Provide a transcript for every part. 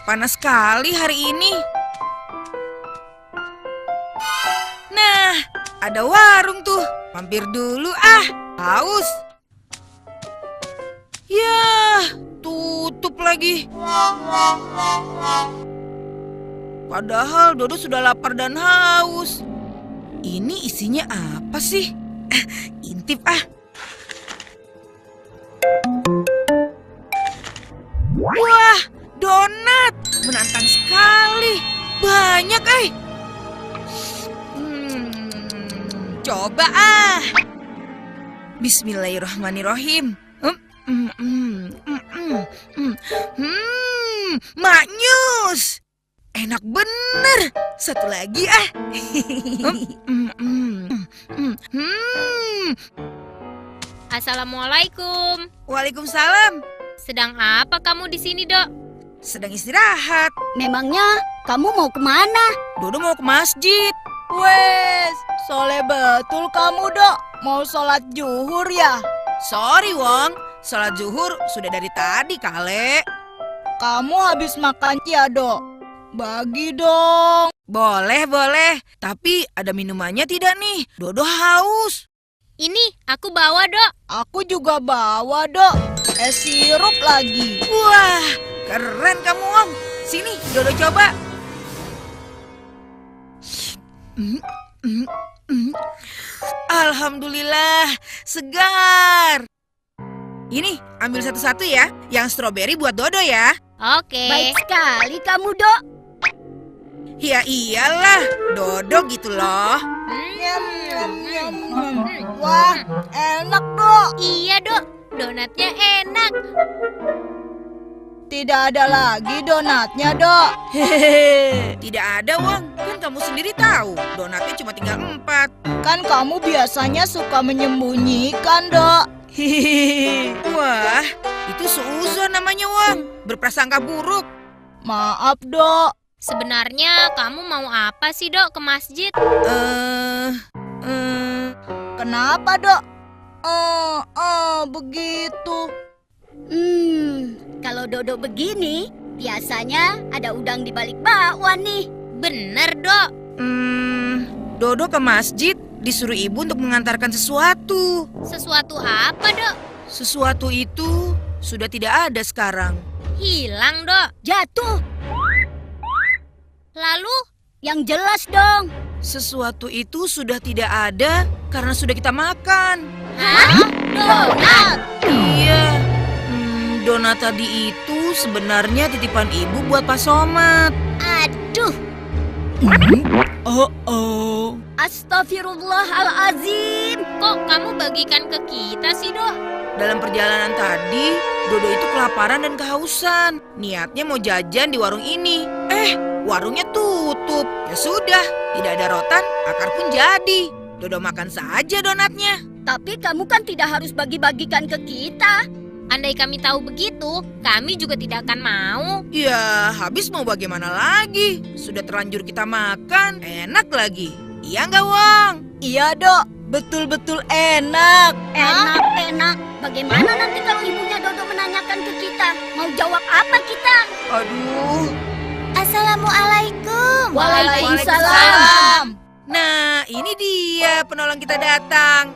panas sekali hari ini. Nah, ada warung tuh. Mampir dulu haus. Yah, tutup lagi. Padahal Dodo sudah lapar dan haus. Ini isinya apa sih? Intip Wah, donat. Menantang sekali. Banyak Coba Bismillahirrahmanirrahim. Maknyus. Enak bener. Satu lagi Assalamualaikum. Waalaikumsalam. Sedang apa kamu di sini, Dok? Sedang istirahat. Memangnya kamu mau kemana? Dodo mau ke masjid. Wes, soleh betul kamu, Dok. Mau sholat zuhur ya? Sorry, Wong. Sholat zuhur sudah dari tadi, Kale. Kamu habis makan ya, Dok? Bagi dong. Boleh. Tapi ada minumannya tidak nih? Dodo haus. Ini aku bawa, Dok. Aku juga bawa, Dok. Es sirup lagi. Wah, keren kamu, Wong. Sini, Dodo coba. Alhamdulillah, segar. Ini, ambil satu-satu ya. Yang stroberi buat Dodo ya. Oke. Baik sekali kamu, Dok. Ya iyalah, Dodo gitu loh. Wah, enak, Dok. Iya, Dok. Donatnya enak. Tidak ada lagi donatnya, Dok. Hehehe, tidak ada, Wong. Kan kamu sendiri tahu, donatnya cuma tinggal 4. Kan kamu biasanya suka menyembunyikan, Dok. Hihihi. Wah, itu suuzon namanya, Wong. Berprasangka buruk. Maaf, Dok. Sebenarnya kamu mau apa sih, Dok, ke masjid? Kenapa, Dok? Begitu. Kalau Dodo begini, biasanya ada udang di balik bakwan nih. Bener, Dok. Dodo ke masjid disuruh ibu untuk mengantarkan sesuatu. Sesuatu apa, Dok? Sesuatu itu sudah tidak ada sekarang. Hilang, Dok. Jatuh. Lalu? Yang jelas dong. Sesuatu itu sudah tidak ada karena sudah kita makan. Hah? Donat? Iya. Donat tadi itu sebenarnya titipan ibu buat Pak Somad. Aduh. Astagfirullahalazim. Kok kamu bagikan ke kita sih, Dok? Dalam perjalanan tadi, Dodo itu kelaparan dan kehausan. Niatnya mau jajan di warung ini. Warungnya tutup. Ya sudah, tidak ada rotan, akar pun jadi. Dodo makan saja donatnya. Tapi kamu kan tidak harus bagi-bagikan ke kita. Andai kami tahu begitu, kami juga tidak akan mau. Ya, habis mau bagaimana lagi? Sudah terlanjur kita makan, enak lagi. Iya nggak, Wong? Iya, Dok. Betul-betul enak. Enak. Bagaimana nanti kalau ibunya Dodo menanyakan ke kita? Mau jawab apa kita? Aduh. Assalamualaikum. Waalaikumsalam. Nah, ini dia penolong kita datang.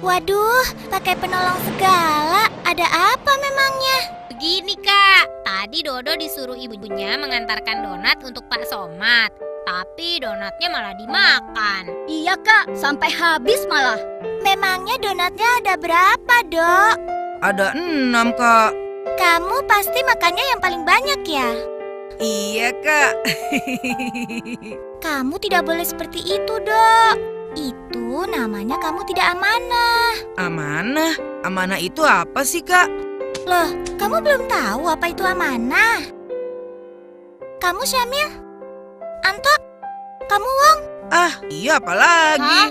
Waduh, pakai penolong segala. Ada apa memangnya? Begini, Kak. Tadi Dodo disuruh ibunya mengantarkan donat untuk Pak Somad. Tapi donatnya malah dimakan. Iya, Kak. Sampai habis malah. Memangnya donatnya ada berapa, Dok? Ada 6, Kak. Kamu pasti makannya yang paling banyak ya? Iya, Kak. Kamu tidak boleh seperti itu, Dok. Itu namanya kamu tidak amanah. Amanah? Amanah itu apa sih, Kak? Loh, kamu belum tahu apa itu amanah? Kamu Syamil? Anto? Kamu Wong? Iya apalagi? Hah?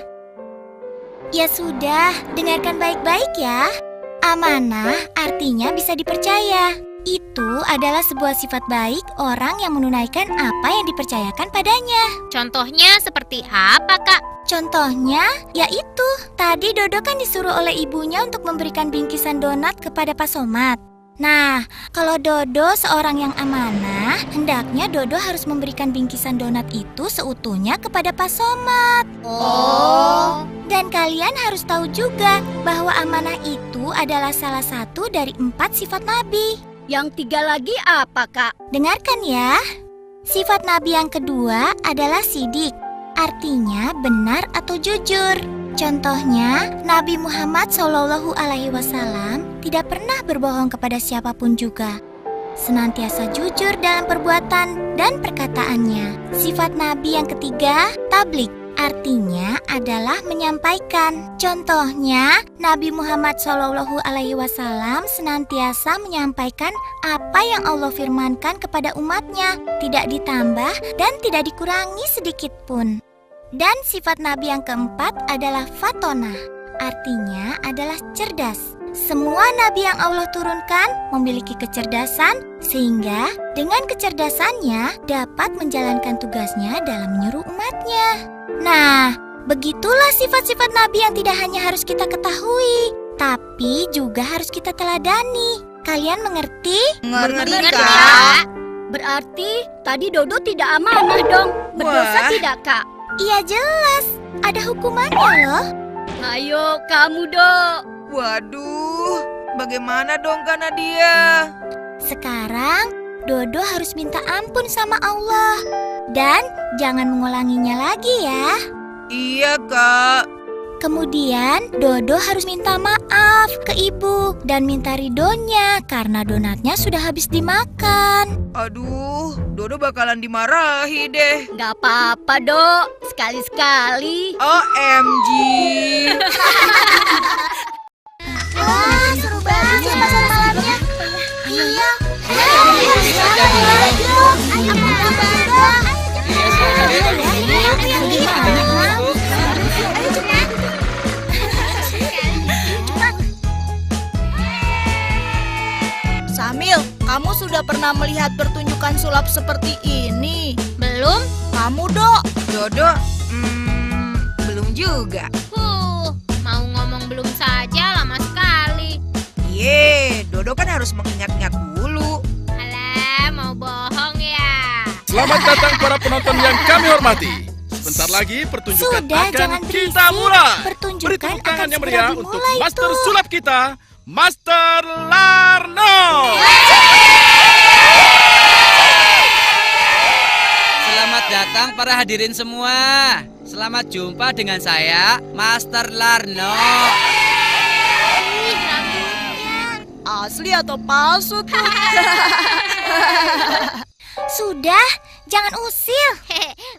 Ya sudah, dengarkan baik-baik ya. Amanah artinya bisa dipercaya. Itu adalah sebuah sifat baik orang yang menunaikan apa yang dipercayakan padanya. Contohnya seperti apa, Kak? Contohnya, yaitu tadi Dodo kan disuruh oleh ibunya untuk memberikan bingkisan donat kepada Pak Somad. Nah, kalau Dodo seorang yang amanah, hendaknya Dodo harus memberikan bingkisan donat itu seutuhnya kepada Pak Somad. Oh. Dan kalian harus tahu juga bahwa amanah itu adalah salah satu dari 4 sifat Nabi. Yang 3 lagi apa, Kak? Dengarkan ya. Sifat Nabi yang kedua adalah sidik, artinya benar atau jujur. Contohnya, Nabi Muhammad SAW tidak pernah berbohong kepada siapapun juga. Senantiasa jujur dalam perbuatan dan perkataannya. Sifat Nabi yang ketiga, tablik, artinya adalah menyampaikan. Contohnya, Nabi Muhammad SAW senantiasa menyampaikan apa yang Allah firmankan kepada umatnya, tidak ditambah dan tidak dikurangi sedikit pun. Dan sifat Nabi yang keempat adalah fatonah, artinya adalah cerdas. Semua Nabi yang Allah turunkan memiliki kecerdasan, sehingga dengan kecerdasannya dapat menjalankan tugasnya dalam menyuruh umatnya. Nah, begitulah sifat-sifat Nabi yang tidak hanya harus kita ketahui, tapi juga harus kita teladani. Kalian mengerti? Mengerti, Kak. Kak? Berarti tadi Dodo tidak amanah dong. Berdosa Wah. tidak, Kak? Iya jelas, ada hukumannya loh. Ayo kamu, Dok. Waduh, bagaimana dong Kak Nadia? Sekarang, Dodo harus minta ampun sama Allah. Dan jangan mengulanginya lagi ya. Iya Kak. Kemudian, Dodo harus minta maaf ke ibu dan minta ridhonya karena donatnya sudah habis dimakan. Aduh, Dodo bakalan dimarahi deh. Nggak apa-apa, Dok. Sekali-sekali. OMG. Wah, seru banget ya pasar malamnya. Iya. Samil, kamu sudah pernah melihat pertunjukan sulap seperti ini? Belum? Kamu, Dok. Dodo, belum juga. Mau ngomong belum saja lama sekali. Dodo kan harus mengingat-ingat dulu. Alah, mau bohong ya. Selamat datang para penonton yang kami hormati. Sebentar lagi pertunjukan Sudah, akan jangan kita berisik. mulai. Pertunjukan Beri tepuk tangan akan yang segera meriah untuk dimulai Master tuh. Sulap kita, Master Larno. Selamat datang para hadirin semua. Selamat jumpa dengan saya, Master Larno. Asli atau palsu tuh? Sudah, jangan usil.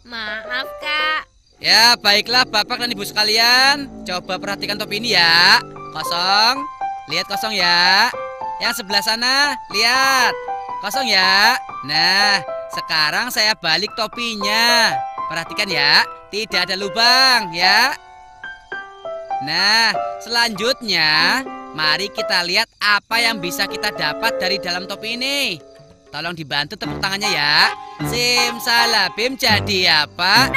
Maaf, Kak. Ya, baiklah Bapak dan Ibu sekalian. Coba perhatikan topi ini ya. Kosong. Lihat kosong ya. Yang sebelah sana, lihat. Kosong ya. Nah, sekarang saya balik topinya. Perhatikan ya, tidak ada lubang ya. Nah, selanjutnya mari kita lihat apa yang bisa kita dapat dari dalam topi ini. Tolong dibantu tepuk tangannya ya. Simsalabim jadi apa?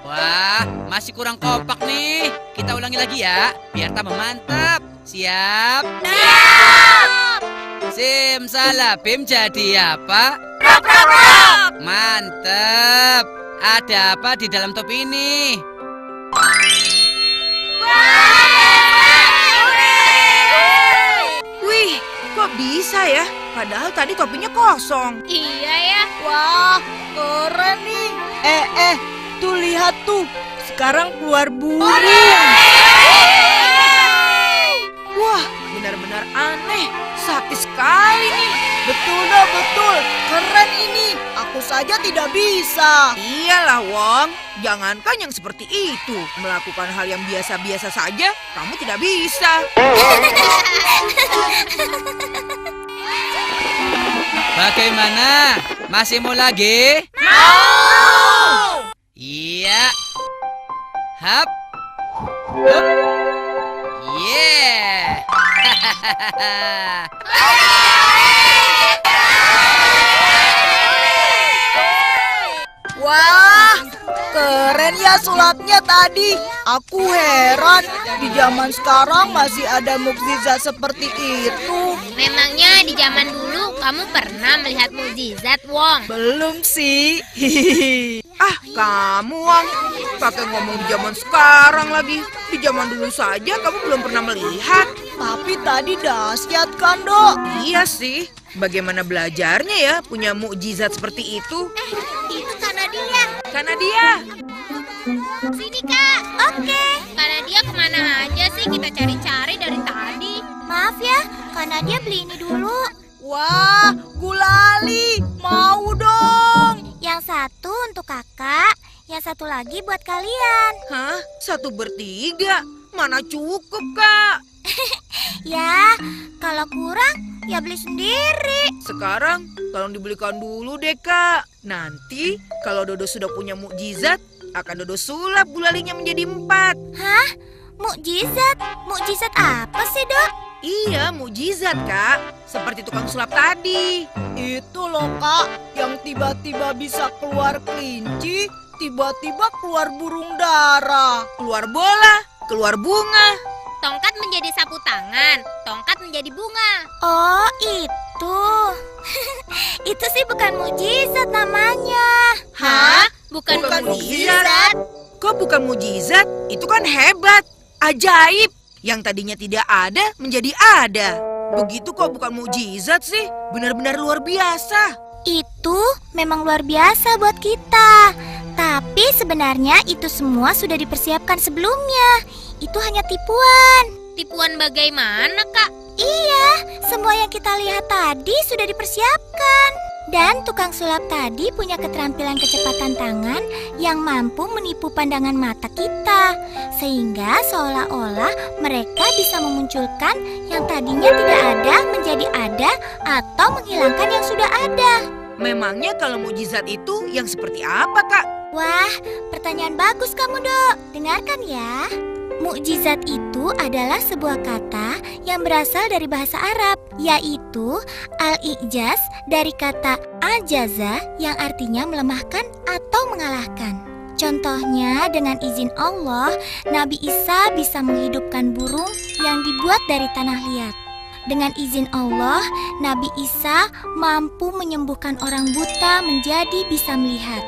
Wah, masih kurang kompak nih. Kita ulangi lagi ya, biar tambah mantap. Siap? Siap! Simsalabim jadi apa? Mantap. Ada apa di dalam topi ini? Wih, kok bisa ya? Padahal tadi topinya kosong. Iya ya. Wah, keren nih. Tuh lihat tuh. Sekarang keluar burung. Wah, benar-benar aneh. Sakti sekali nih. Betul, Dok, betul. Keren ini. Aku saja tidak bisa. Iyalah Wong, jangankan yang seperti itu. Melakukan hal yang biasa-biasa saja, kamu tidak bisa. Bagaimana? Masih mau lagi? Mau! Iya. Hap. Hup. Yeah. Wah, keren ya. ya sulapnya tadi. Aku heran, di zaman sekarang masih ada mukjizat seperti itu. Memangnya di zaman dulu kamu pernah melihat mukjizat, Wong? Belum sih. Ah, kamu, Wang. Pakai ngomong di zaman sekarang lagi. Di zaman dulu saja kamu belum pernah melihat. Tapi tadi dahsyat kan, Dok? Iya sih. Bagaimana belajarnya ya punya mukjizat seperti itu? Itu karena dia. Karena dia. Sini Kak. Oke. Karena dia kemana aja sih kita cari-cari dari tadi? Maaf ya, karena dia beli ini dulu. Wah, gulali. Mau dong. Yang satu untuk kakak, yang satu lagi buat kalian. Hah? Satu bertiga? Mana cukup, Kak? Ya, kalau kurang ya beli sendiri. Sekarang tolong dibelikan dulu deh, Kak. Nanti kalau Dodo sudah punya mukjizat, akan Dodo sulap gulalinya menjadi 4. Hah? Mukjizat? Mukjizat apa sih, Dok? Iya, mukjizat, Kak. Seperti tukang sulap tadi. Itu loh, Kak, yang tiba-tiba bisa keluar kelinci, tiba-tiba keluar burung dara. Keluar bola, keluar bunga. Tongkat menjadi sapu tangan, tongkat menjadi bunga. Oh, itu. Itu sih bukan mukjizat namanya. Hah? Bukan Bukan mukjizat? Kok bukan mukjizat? Itu kan hebat, ajaib. Yang tadinya tidak ada menjadi ada. Begitu kok bukan mukjizat sih? Benar-benar luar biasa. Itu memang luar biasa buat kita. Tapi sebenarnya itu semua sudah dipersiapkan sebelumnya. Itu hanya tipuan. Tipuan bagaimana, Kak? Iya, semua yang kita lihat tadi sudah dipersiapkan. Dan tukang sulap tadi punya keterampilan kecepatan tangan yang mampu menipu pandangan mata kita. Sehingga seolah-olah mereka bisa memunculkan yang tadinya tidak ada menjadi ada atau menghilangkan yang sudah ada. Memangnya kalau mukjizat itu yang seperti apa, Kak? Wah, pertanyaan bagus kamu, Dok. Dengarkan ya. Mukjizat itu adalah sebuah kata yang berasal dari bahasa Arab, yaitu al-i'jaz dari kata ajaza yang artinya melemahkan atau mengalahkan. Contohnya, dengan izin Allah, Nabi Isa bisa menghidupkan burung yang dibuat dari tanah liat. Dengan izin Allah, Nabi Isa mampu menyembuhkan orang buta menjadi bisa melihat.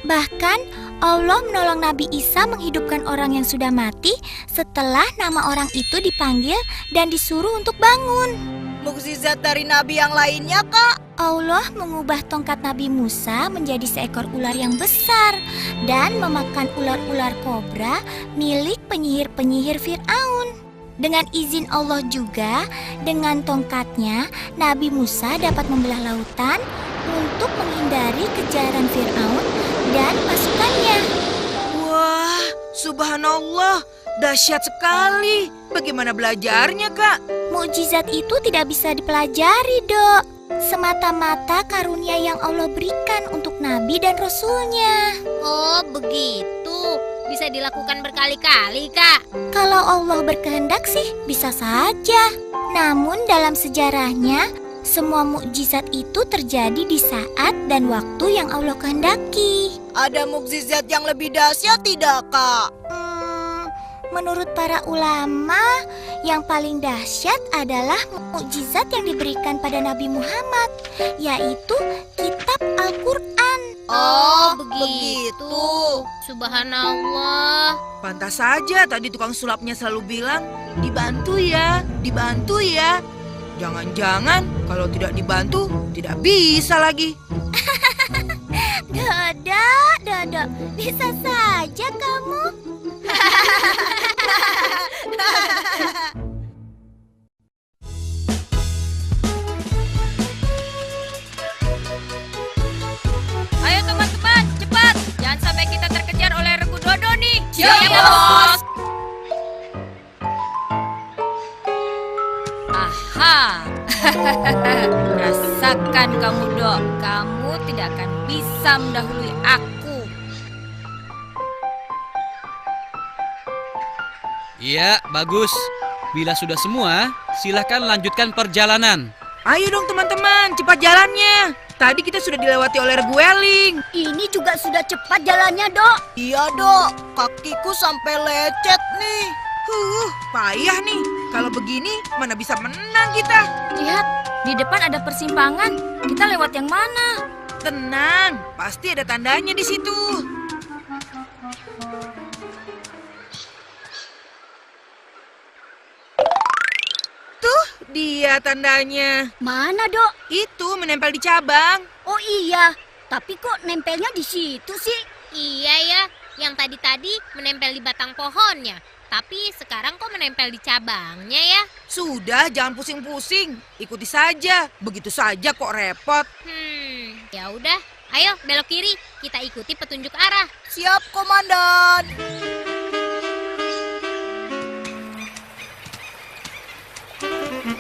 Bahkan Allah menolong Nabi Isa menghidupkan orang yang sudah mati setelah nama orang itu dipanggil dan disuruh untuk bangun. Mukjizat dari nabi yang lainnya, Kak? Allah mengubah tongkat Nabi Musa menjadi seekor ular yang besar dan memakan ular-ular kobra milik penyihir-penyihir Fir'aun. Dengan izin Allah juga, dengan tongkatnya, Nabi Musa dapat membelah lautan untuk menghindari kejaran Fir'aun dan pasukannya. Wah, subhanallah, dahsyat sekali. Bagaimana belajarnya, Kak? Mukjizat itu tidak bisa dipelajari, Dok. Semata-mata karunia yang Allah berikan untuk Nabi dan Rasulnya. Oh, begitu. Bisa dilakukan berkali-kali, Kak. Kalau Allah berkehendak sih bisa saja. Namun dalam sejarahnya, semua mukjizat itu terjadi di saat dan waktu yang Allah kehendaki. Ada mukjizat yang lebih dahsyat tidak, Kak? Menurut para ulama, yang paling dahsyat adalah mukjizat yang diberikan pada Nabi Muhammad, yaitu kitab Al-Quran. Oh, begitu. Subhanallah. Pantas saja tadi tukang sulapnya selalu bilang, dibantu ya, dibantu ya. Jangan-jangan kalau tidak dibantu, tidak bisa lagi. Dodo, bisa saja kamu. Ayo teman-teman, cepat. Jangan sampai kita terkejar oleh regu Dodo nih. Siap, Bos. Aha. Rasakan kamu, Dok. Kamu tidak akan bisa mendahului aku. Iya, bagus. Bila sudah semua, silahkan lanjutkan perjalanan. Ayo dong teman-teman, cepat jalannya. Tadi kita sudah dilewati oleh regu Weling. Ini juga sudah cepat jalannya, Dok. Iya, Dok. Kakiku sampai lecet nih. Payah nih. Kalau begini, mana bisa menang kita? Lihat, di depan ada persimpangan. Kita lewat yang mana? Tenang, pasti ada tandanya di situ. Tuh, dia tandanya. Mana, Dok? Itu menempel di cabang. Oh iya, tapi kok nempelnya di situ sih? Iya ya, yang tadi-tadi menempel di batang pohonnya. Tapi sekarang kok menempel di cabangnya ya? Sudah, jangan pusing-pusing. Ikuti saja. Begitu saja kok repot. Ya udah, ayo belok kiri. Kita ikuti petunjuk arah. Siap, Komandan.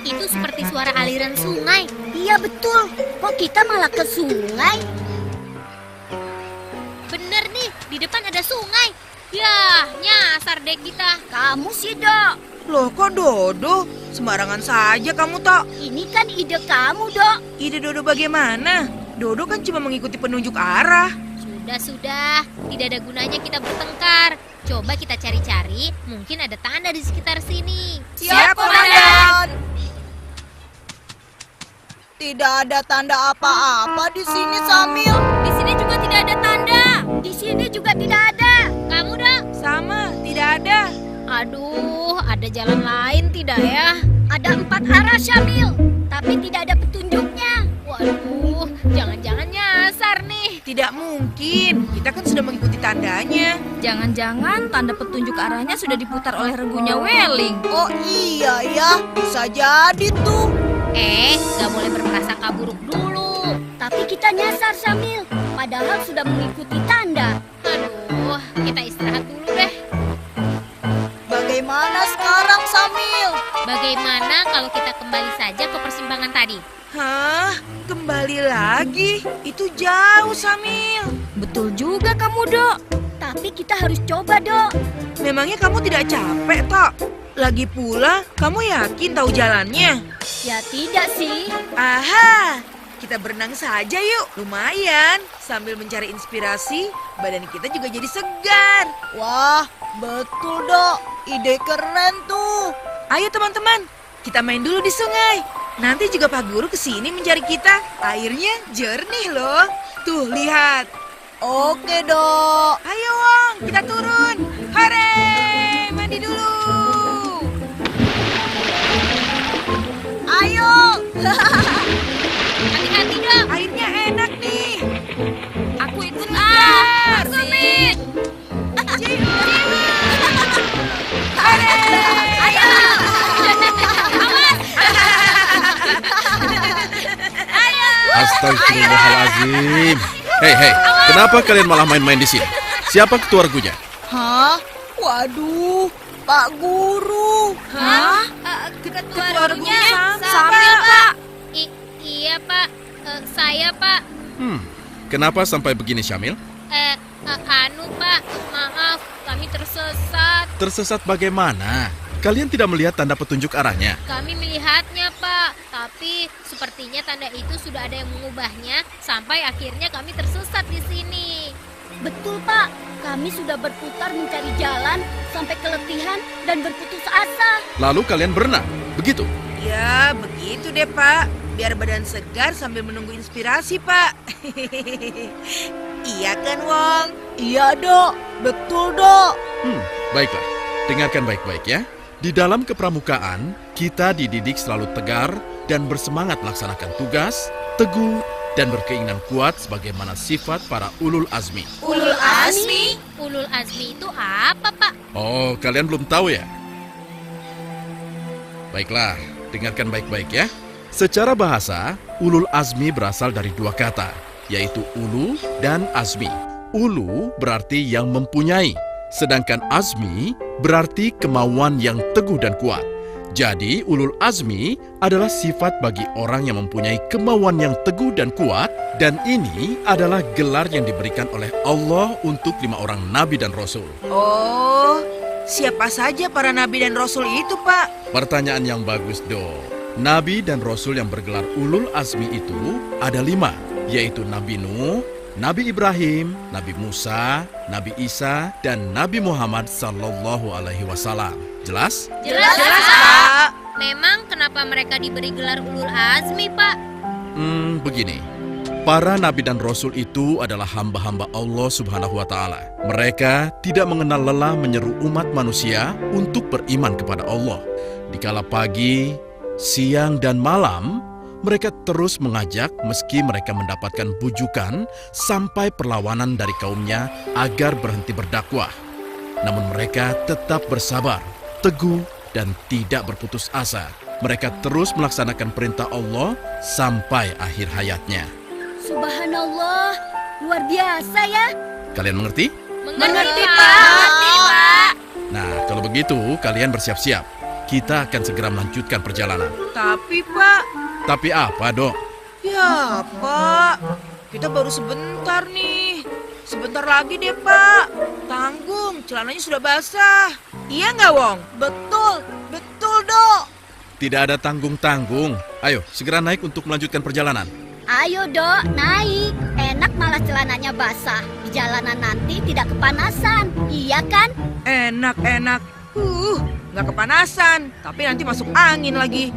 Itu seperti suara aliran sungai. Iya betul. Kok kita malah ke sungai? Bener nih, di depan ada sungai. Yah, nyasar deh kita. Kamu sih, Dok. Loh, kok Dodo? Sembarangan saja kamu, Tok. Ini kan ide kamu, Dok. Ide Dodo bagaimana? Dodo kan cuma mengikuti penunjuk arah. Sudah, tidak ada gunanya kita bertengkar. Coba kita cari-cari, mungkin ada tanda di sekitar sini. Siap, Komandan. Tidak ada tanda apa-apa di sini, Samil. Di sini juga tidak ada tanda. Di sini juga tidak ada. Kamu dong? Sama, tidak ada. Aduh, ada jalan lain tidak ya? Ada 4 arah, Syamil. Tapi tidak ada petunjuknya. Waduh, jangan-jangan nyasar nih. Tidak mungkin. Kita kan sudah mengikuti tandanya. Jangan-jangan tanda petunjuk arahnya sudah diputar oleh regunya Weling. Oh iya ya, bisa jadi tuh. Gak boleh berprasangka buruk dulu. Tapi kita nyasar, Syamil. Padahal sudah mengikuti tanda. Aduh, kita istirahat dulu deh. Bagaimana sekarang, Samil? Bagaimana kalau kita kembali saja ke persimpangan tadi? Hah? Kembali lagi? Itu jauh, Samil. Betul juga kamu, Dok. Tapi kita harus coba, Dok. Memangnya kamu tidak capek, Tok? Lagi pula, kamu yakin tahu jalannya? Ya tidak sih. Aha, kita berenang saja yuk. Lumayan, sambil mencari inspirasi, badan kita juga jadi segar. Wah, betul, Dok. Ide keren tuh. Ayo teman-teman, kita main dulu di sungai. Nanti juga Pak Guru kesini mencari kita. Airnya jernih loh. Tuh, lihat. Oke, Dok. Ayo Wong, kita turun. Hore, mandi dulu. Ayo. Hati-hati dong. Airnya enak nih. Aku ikut ah. Asik. Astagfirullahaladzim. Hei, kenapa kalian malah main-main di sini? Siapa ketua regunya? Hah? Waduh, Pak Guru. Hah? Ketua regunya Samil, Pak. Iya, Pak. Saya, Pak. Kenapa sampai begini, Syamil? Pak. Maaf, kami tersesat. Tersesat bagaimana? Kalian tidak melihat tanda petunjuk arahnya? Kami melihatnya, Pak. Tapi sepertinya tanda itu sudah ada yang mengubahnya sampai akhirnya kami tersesat di sini. Betul, Pak. Kami sudah berputar mencari jalan sampai keletihan dan berputus asa. Lalu kalian berenang, begitu? Ya, begitu deh Pak. Biar badan segar sambil menunggu inspirasi, Pak. Iya kan, Wong? Iya, Dok. Betul, Dok. Baiklah, dengarkan baik-baik ya. Di dalam kepramukaan, kita dididik selalu tegar dan bersemangat melaksanakan tugas, teguh, dan berkeinginan kuat sebagaimana sifat para ulul azmi. Ulul azmi? Ulul azmi itu apa, Pak? Oh, kalian belum tahu ya? Baiklah, dengarkan baik-baik ya. Secara bahasa, ulul azmi berasal dari 2 kata, yaitu ulu dan azmi. Ulu berarti yang mempunyai, sedangkan azmi berarti kemauan yang teguh dan kuat. Jadi, ulul azmi adalah sifat bagi orang yang mempunyai kemauan yang teguh dan kuat, dan ini adalah gelar yang diberikan oleh Allah untuk 5 orang nabi dan rasul. Oh, siapa saja para nabi dan rasul itu, Pak? Pertanyaan yang bagus, Do. Nabi dan rasul yang bergelar ulul azmi itu ada 5, yaitu Nabi Nuh, Nabi Ibrahim, Nabi Musa, Nabi Isa, dan Nabi Muhammad Sallallahu Alaihi Wasallam. Jelas? Jelas, Pak. Memang kenapa mereka diberi gelar ulul azmi, Pak? Begini. Para nabi dan rasul itu adalah hamba-hamba Allah Subhanahu wa Ta'ala. Mereka tidak mengenal lelah menyeru umat manusia untuk beriman kepada Allah. Dikala pagi, siang, dan malam, mereka terus mengajak meski mereka mendapatkan bujukan sampai perlawanan dari kaumnya agar berhenti berdakwah. Namun mereka tetap bersabar, teguh, dan tidak berputus asa. Mereka terus melaksanakan perintah Allah sampai akhir hayatnya. Subhanallah, luar biasa ya. Kalian mengerti? Mengerti, Pak. Nah, kalau begitu kalian bersiap-siap. Kita akan segera melanjutkan perjalanan. Tapi Pak, Tapi apa, Dok? ya Pak, kita baru sebentar nih. Sebentar lagi deh Pak. Tanggung, celananya sudah basah. Iya nggak Wong? Betul, betul, Dok. Tidak ada tanggung-tanggung. Ayo, segera naik untuk melanjutkan perjalanan. Ayo Dok, naik. Enak malah celananya basah. Di jalanan nanti tidak kepanasan. Iya kan? Enak. Nggak kepanasan, tapi nanti masuk angin lagi.